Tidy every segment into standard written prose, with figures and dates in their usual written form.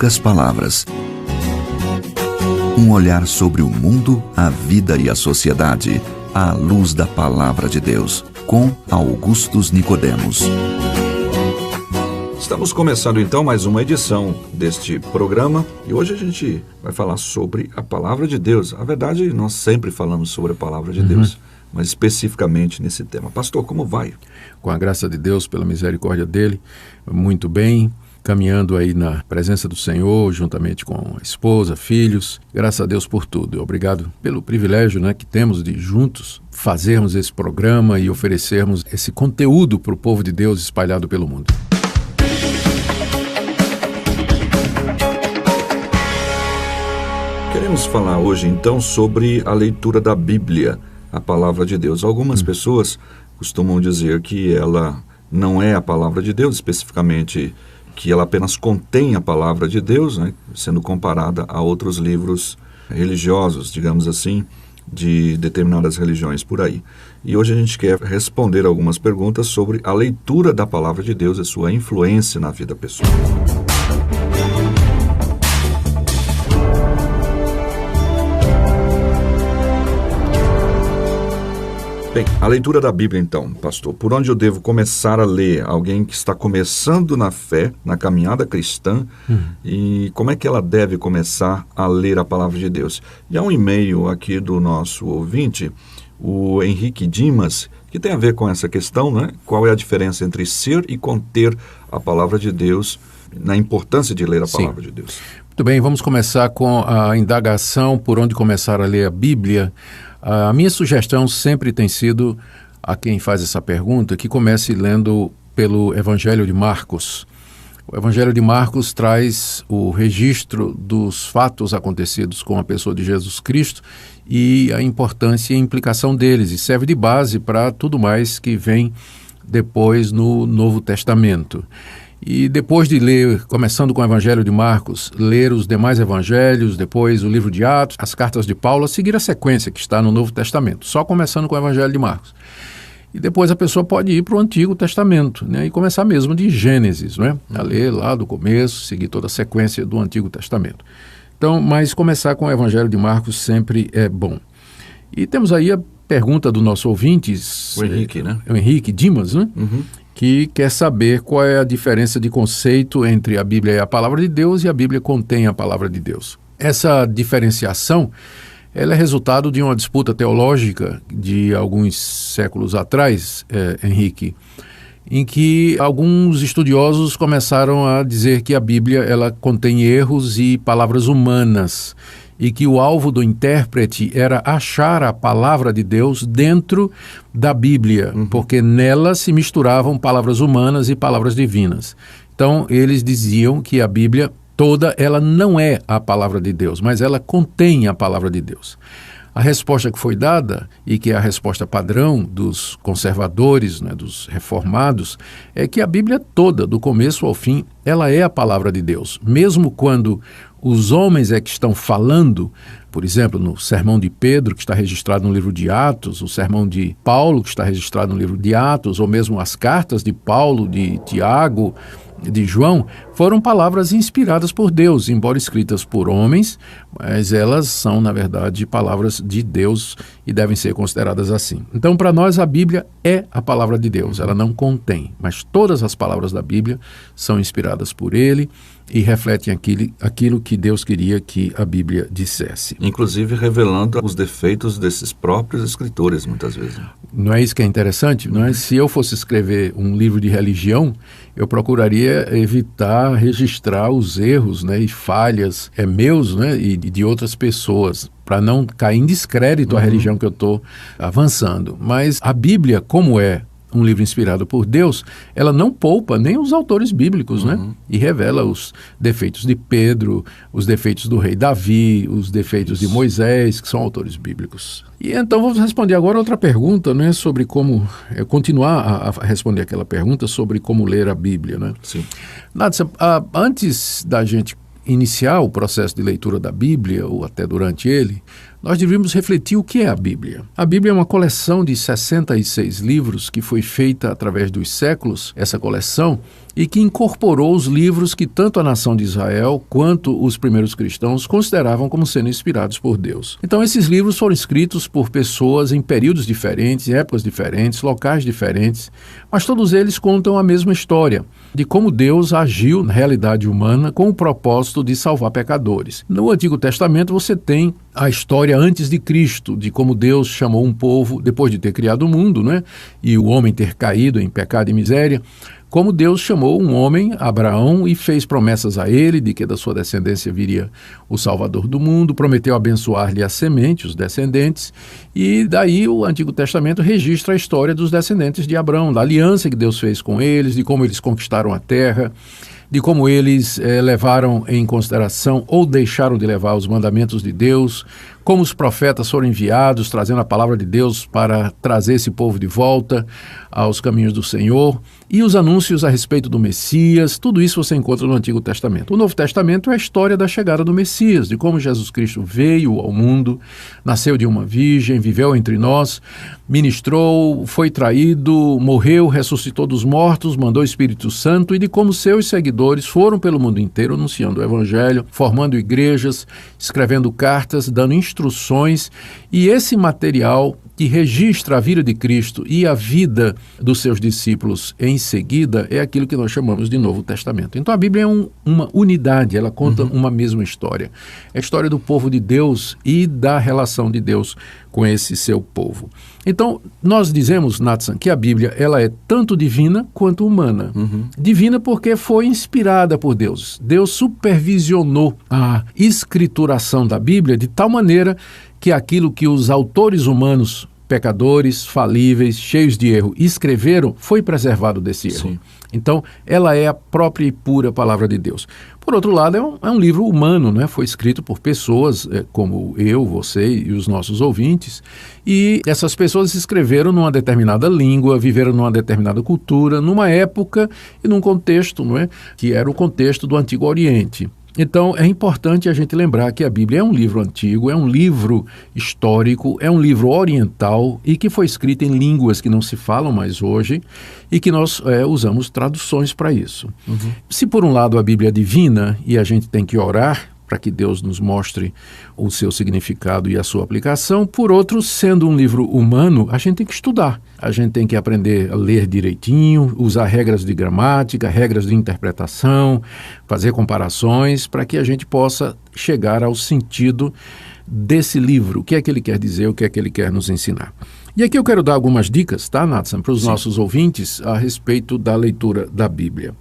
Poucas palavras. Um olhar sobre o mundo, a vida e a sociedade, à luz da Palavra de Deus, com Augustus Nicodemos. Estamos começando então mais uma edição deste programa e hoje a gente vai falar sobre a Palavra de Deus. A verdade, nós sempre falamos sobre a Palavra de Deus, mas especificamente nesse tema. Pastor, como vai? Com a graça de Deus, pela misericórdia dele, muito bem, caminhando aí na presença do Senhor, juntamente com a esposa, filhos. Graças a Deus por tudo. Obrigado pelo privilégio, que temos de juntos fazermos esse programa e oferecermos esse conteúdo para o povo de Deus espalhado pelo mundo. Queremos falar hoje então sobre a leitura da Bíblia, a Palavra de Deus. Algumas pessoas costumam dizer que ela não é a Palavra de Deus, especificamente que ela apenas contém a Palavra de Deus, sendo comparada a outros livros religiosos, digamos assim, de determinadas religiões por aí. E hoje a gente quer responder algumas perguntas sobre a leitura da Palavra de Deus e sua influência na vida pessoal. Bem, a leitura da Bíblia então, pastor, por onde eu devo começar a ler? Alguém que está começando na fé, na caminhada cristã, e como é que ela deve começar a ler a Palavra de Deus? E há um e-mail aqui do nosso ouvinte, o Henrique Dimas, que tem a ver com essa questão, Qual é a diferença entre ser e conter a Palavra de Deus, na importância de ler a Palavra de Deus? Muito bem, vamos começar com a indagação por onde começar a ler a Bíblia. A minha sugestão sempre tem sido, a quem faz essa pergunta, que comece lendo pelo Evangelho de Marcos. O Evangelho de Marcos traz o registro dos fatos acontecidos com a pessoa de Jesus Cristo e a importância e a implicação deles, e serve de base para tudo mais que vem depois no Novo Testamento. E depois de ler, começando com o Evangelho de Marcos, ler os demais evangelhos, depois o livro de Atos, as cartas de Paulo, a seguir a sequência que está no Novo Testamento, só começando com o Evangelho de Marcos. E depois a pessoa pode ir para o Antigo Testamento, e começar mesmo de Gênesis, a ler lá do começo, seguir toda a sequência do Antigo Testamento. Então, mas começar com o Evangelho de Marcos sempre é bom. E temos aí a pergunta do nosso ouvinte, o Henrique, o Henrique Dimas, que quer saber qual é a diferença de conceito entre a Bíblia e a Palavra de Deus e a Bíblia contém a Palavra de Deus. Essa diferenciação ela é resultado de uma disputa teológica de alguns séculos atrás, Henrique, em que alguns estudiosos começaram a dizer que a Bíblia ela contém erros e palavras humanas, e que o alvo do intérprete era achar a palavra de Deus dentro da Bíblia, porque nela se misturavam palavras humanas e palavras divinas. Então, eles diziam que a Bíblia toda, ela não é a palavra de Deus, mas ela contém a palavra de Deus. A resposta que foi dada, e que é a resposta padrão dos conservadores, dos reformados, é que a Bíblia toda, do começo ao fim, ela é a palavra de Deus. Mesmo quando os homens é que estão falando, por exemplo, no sermão de Pedro, que está registrado no livro de Atos, o sermão de Paulo, que está registrado no livro de Atos, ou mesmo as cartas de Paulo, de Tiago, de João, foram palavras inspiradas por Deus, embora escritas por homens, mas elas são, na verdade, palavras de Deus e devem ser consideradas assim. Então, para nós, a Bíblia é a palavra de Deus, ela não contém, mas todas as palavras da Bíblia são inspiradas por Ele e refletem aquilo que Deus queria que a Bíblia dissesse. Inclusive revelando os defeitos desses próprios escritores, muitas vezes. Não é isso que é interessante? Se eu fosse escrever um livro de religião, eu procuraria evitar registrar os erros e falhas meus e de outras pessoas, para não cair em descrédito a religião que eu estou avançando. Mas a Bíblia, como é um livro inspirado por Deus, ela não poupa nem os autores bíblicos, e revela os defeitos de Pedro, os defeitos do rei Davi, os defeitos de Moisés, que são autores bíblicos. E então vamos responder agora outra pergunta, sobre como continuar a responder aquela pergunta sobre como ler a Bíblia, Sim. Nádia, antes da gente iniciar o processo de leitura da Bíblia, ou até durante ele, nós deveríamos refletir o que é a Bíblia. A Bíblia é uma coleção de 66 livros que foi feita através dos séculos, essa coleção, e que incorporou os livros que tanto a nação de Israel quanto os primeiros cristãos consideravam como sendo inspirados por Deus. Então, esses livros foram escritos por pessoas em períodos diferentes, em épocas diferentes, locais diferentes, mas todos eles contam a mesma história de como Deus agiu na realidade humana com o propósito de salvar pecadores. No Antigo Testamento você tem a história antes de Cristo, de como Deus chamou um povo depois de ter criado o mundo, né? E o homem ter caído em pecado e miséria. Como Deus chamou um homem, Abraão, e fez promessas a ele de que da sua descendência viria o Salvador do mundo, prometeu abençoar-lhe a semente, os descendentes, e daí o Antigo Testamento registra a história dos descendentes de Abraão, da aliança que Deus fez com eles, de como eles conquistaram a terra, de como eles levaram em consideração ou deixaram de levar os mandamentos de Deus, como os profetas foram enviados, trazendo a palavra de Deus para trazer esse povo de volta aos caminhos do Senhor, e os anúncios a respeito do Messias, tudo isso você encontra no Antigo Testamento. O Novo Testamento é a história da chegada do Messias, de como Jesus Cristo veio ao mundo, nasceu de uma virgem, viveu entre nós, ministrou, foi traído, morreu, ressuscitou dos mortos, mandou o Espírito Santo, e de como seus seguidores foram pelo mundo inteiro anunciando o Evangelho, formando igrejas, escrevendo cartas, dando instruções, e esse material que registra a vida de Cristo e a vida dos seus discípulos em seguida é aquilo que nós chamamos de Novo Testamento. Então a Bíblia é uma unidade, ela conta uma mesma história. É a história do povo de Deus e da relação de Deus com esse seu povo. Então, nós dizemos, Natsan, que a Bíblia ela é tanto divina quanto humana. Divina porque foi inspirada por Deus. Deus supervisionou a escrituração da Bíblia de tal maneira que aquilo que os autores humanos, pecadores, falíveis, cheios de erro, escreveram, foi preservado desse erro. Sim. Então, ela é a própria e pura palavra de Deus. Por outro lado, é um livro humano, né? Foi escrito por pessoas como eu, você e os nossos ouvintes, e essas pessoas escreveram numa determinada língua, viveram numa determinada cultura, numa época e num contexto, não é? Que era o contexto do Antigo Oriente. Então, é importante a gente lembrar que a Bíblia é um livro antigo, é um livro histórico, é um livro oriental e que foi escrito em línguas que não se falam mais hoje e que nós usamos traduções para isso. Se por um lado a Bíblia é divina e a gente tem que orar para que Deus nos mostre o seu significado e a sua aplicação, por outro, sendo um livro humano, a gente tem que estudar. A gente tem que aprender a ler direitinho, usar regras de gramática, regras de interpretação, fazer comparações, para que a gente possa chegar ao sentido desse livro. O que é que ele quer dizer, o que é que ele quer nos ensinar. E aqui eu quero dar algumas dicas, tá, Natsan, para os nossos ouvintes a respeito da leitura da Bíblia.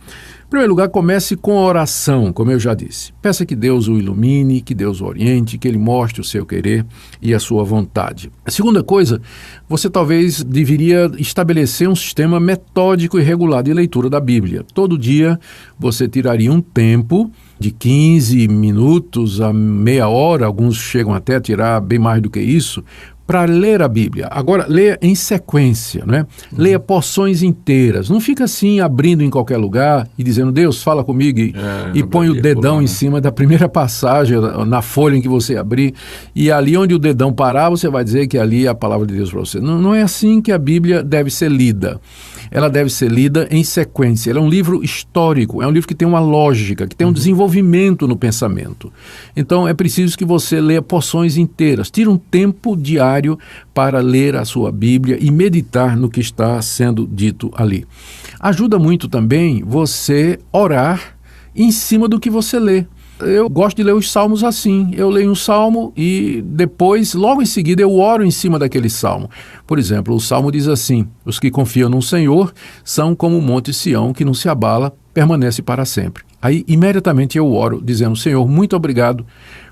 Em primeiro lugar, comece com a oração, como eu já disse. Peça que Deus o ilumine, que Deus o oriente, que Ele mostre o seu querer e a sua vontade. A segunda coisa, você talvez deveria estabelecer um sistema metódico e regular de leitura da Bíblia. Todo dia você tiraria um tempo de 15 minutos a meia hora, alguns chegam até a tirar bem mais do que isso, para ler a Bíblia. Agora, leia em sequência, né? Leia porções inteiras. Não fica assim, abrindo em qualquer lugar e dizendo, Deus, fala comigo e põe o dedão em cima da primeira passagem, na folha em que você abrir, e ali onde o dedão parar, você vai dizer que ali é a palavra de Deus para você. Não é assim que a Bíblia deve ser lida. Ela deve ser lida em sequência. Ela é um livro histórico, é um livro que tem uma lógica, que tem um desenvolvimento no pensamento. Então, é preciso que você leia porções inteiras. Tire um tempo diário para ler a sua Bíblia e meditar no que está sendo dito ali. Ajuda muito também você orar em cima do que você lê. Eu gosto de ler os salmos assim. Eu leio um salmo e depois, logo em seguida, eu oro em cima daquele salmo. Por exemplo, o salmo diz assim, os que confiam no Senhor são como o monte Sião, que não se abala, permanece para sempre. Aí, imediatamente, eu oro, dizendo, Senhor, muito obrigado,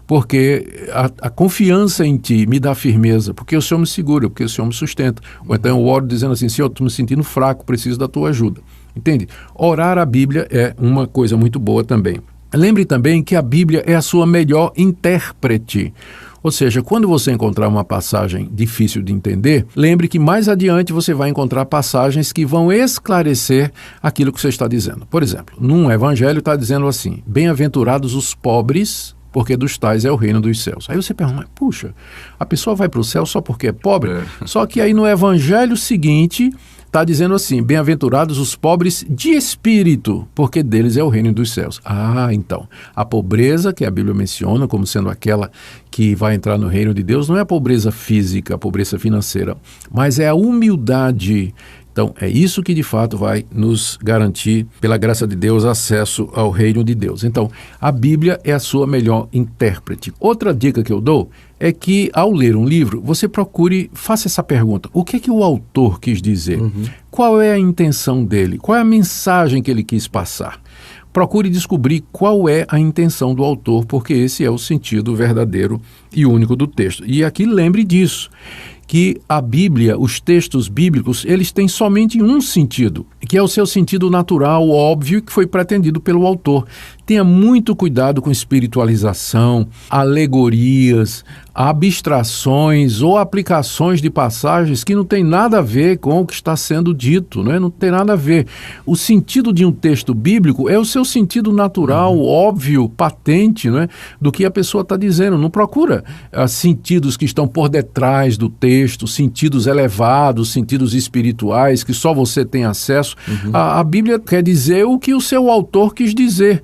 porque a confiança em Ti me dá firmeza, porque o Senhor me segura, porque o Senhor me sustenta. Ou então eu oro dizendo assim, Senhor, estou me sentindo fraco, preciso da Tua ajuda. Entende? Orar a Bíblia é uma coisa muito boa também. Lembre também que a Bíblia é a sua melhor intérprete. Ou seja, quando você encontrar uma passagem difícil de entender, lembre que mais adiante você vai encontrar passagens que vão esclarecer aquilo que você está dizendo. Por exemplo, num evangelho está dizendo assim, bem-aventurados os pobres porque dos tais é o reino dos céus. Aí você pergunta, puxa, a pessoa vai para o céu só porque é pobre? Só que aí no evangelho seguinte está dizendo assim, bem-aventurados os pobres de espírito, porque deles é o reino dos céus. Então, a pobreza que a Bíblia menciona como sendo aquela que vai entrar no reino de Deus não é a pobreza física, a pobreza financeira, mas é a humildade. Então, é isso que de fato vai nos garantir, pela graça de Deus, acesso ao reino de Deus. Então, a Bíblia é a sua melhor intérprete. Outra dica que eu dou é que, ao ler um livro, você faça essa pergunta. O que é que o autor quis dizer? Qual é a intenção dele? Qual é a mensagem que ele quis passar? Procure descobrir qual é a intenção do autor, porque esse é o sentido verdadeiro e único do texto. E aqui lembre disso, que a Bíblia, os textos bíblicos, eles têm somente um sentido, que é o seu sentido natural, óbvio, que foi pretendido pelo autor. Tenha muito cuidado com espiritualização, alegorias, abstrações ou aplicações de passagens que não tem nada a ver com o que está sendo dito, né? Não tem nada a ver. O sentido de um texto bíblico é o seu sentido natural, óbvio, patente, né? Do que a pessoa está dizendo. Não procura sentidos que estão por detrás do texto, sentidos elevados, sentidos espirituais que só você tem acesso. A Bíblia quer dizer o que o seu autor quis dizer.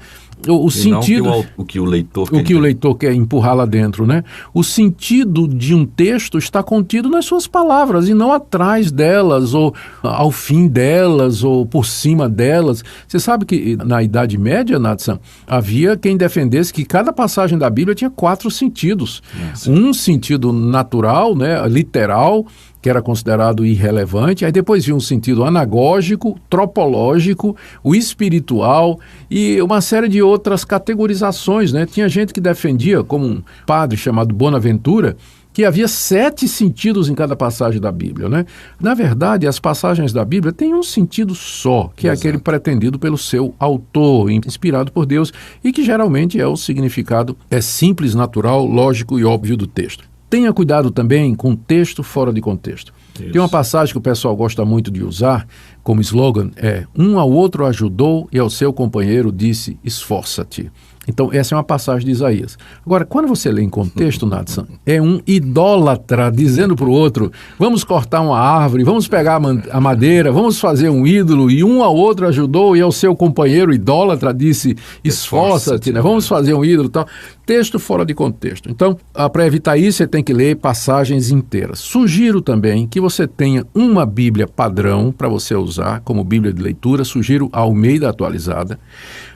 O sentido, o que o leitor quer. O que o leitor quer empurrar lá dentro, né? O sentido de um texto está contido nas suas palavras e não atrás delas, ou ao fim delas, ou por cima delas. Você sabe que na Idade Média, Natsan, havia quem defendesse que cada passagem da Bíblia tinha 4 sentidos. Um sentido natural, né, literal, que era considerado irrelevante, aí depois vinha um sentido anagógico, tropológico, o espiritual e uma série de outras categorizações, né? Tinha gente que defendia, como um padre chamado Bonaventura, que havia 7 sentidos em cada passagem da Bíblia, né? Na verdade, as passagens da Bíblia têm um sentido só, que é aquele pretendido pelo seu autor, inspirado por Deus, e que geralmente é o significado simples, natural, lógico e óbvio do texto. Tenha cuidado também com texto fora de contexto. Isso. Tem uma passagem que o pessoal gosta muito de usar como slogan, um ao outro ajudou e ao seu companheiro disse, esforça-te. Então, essa é uma passagem de Isaías. Agora, quando você lê em contexto, Natsan, é um idólatra dizendo para o outro, vamos cortar uma árvore, vamos pegar a madeira, vamos fazer um ídolo, e um ao outro ajudou e ao seu companheiro idólatra disse, esforça-te, né? Vamos fazer um ídolo e tal. Texto fora de contexto. Então, para evitar isso, você tem que ler passagens inteiras. Sugiro também que você tenha uma Bíblia padrão para você usar como Bíblia de leitura, sugiro a Almeida atualizada.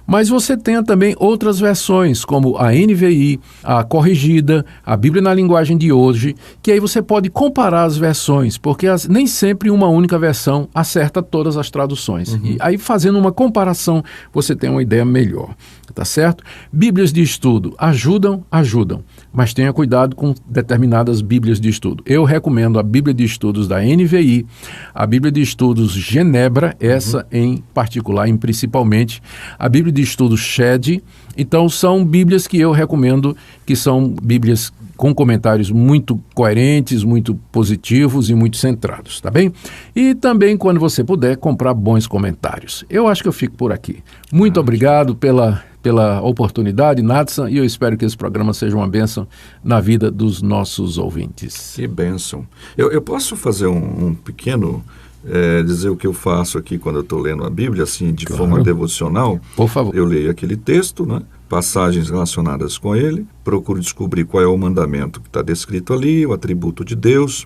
Mas você tenha também outras versões, como a NVI, a corrigida, a Bíblia na linguagem de hoje, que aí você pode comparar as versões, porque nem sempre uma única versão acerta todas as traduções. E aí, fazendo uma comparação, você tem uma ideia melhor, tá certo? Bíblias de estudo ajudam, mas tenha cuidado com determinadas Bíblias de estudo. Eu recomendo a Bíblia de Estudos da NVI, a Bíblia de Estudos Genebra, essa em particular, principalmente, a Bíblia de Estudos Shed. Então, são Bíblias que eu recomendo, que são Bíblias com comentários muito coerentes, muito positivos e muito centrados, tá bem? E também, quando você puder, comprar bons comentários. Eu acho que eu fico por aqui. Muito obrigado pela oportunidade, Natsan, e eu espero que esse programa seja uma bênção na vida dos nossos ouvintes. Que bênção. Eu posso fazer um pequeno... dizer o que eu faço aqui quando eu estou lendo a Bíblia, assim, de forma devocional. Por favor. Eu leio aquele texto, né? Passagens relacionadas com ele, procuro descobrir qual é o mandamento que está descrito ali, o atributo de Deus,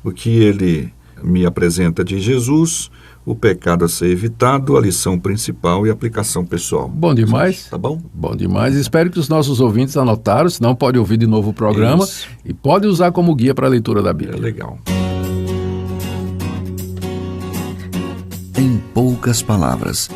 o que ele me apresenta de Jesus, o pecado a ser evitado, a lição principal e a aplicação pessoal. Bom demais. Tá bom? Bom demais. Espero que os nossos ouvintes anotaram, senão pode ouvir de novo o programa. Isso. E pode usar como guia para a leitura da Bíblia. É legal. Em poucas palavras,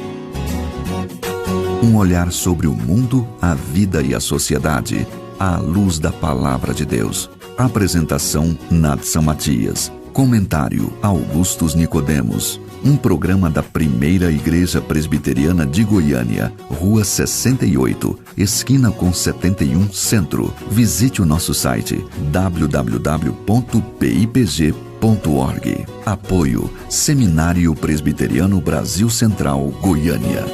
um olhar sobre o mundo, a vida e a sociedade, à luz da Palavra de Deus. Apresentação, Natsan Matias. Comentário, Augustus Nicodemos. Um programa da Primeira Igreja Presbiteriana de Goiânia, Rua 68, esquina com 71, Centro. Visite o nosso site www.pipg.org. Apoio Seminário Presbiteriano Brasil Central, Goiânia.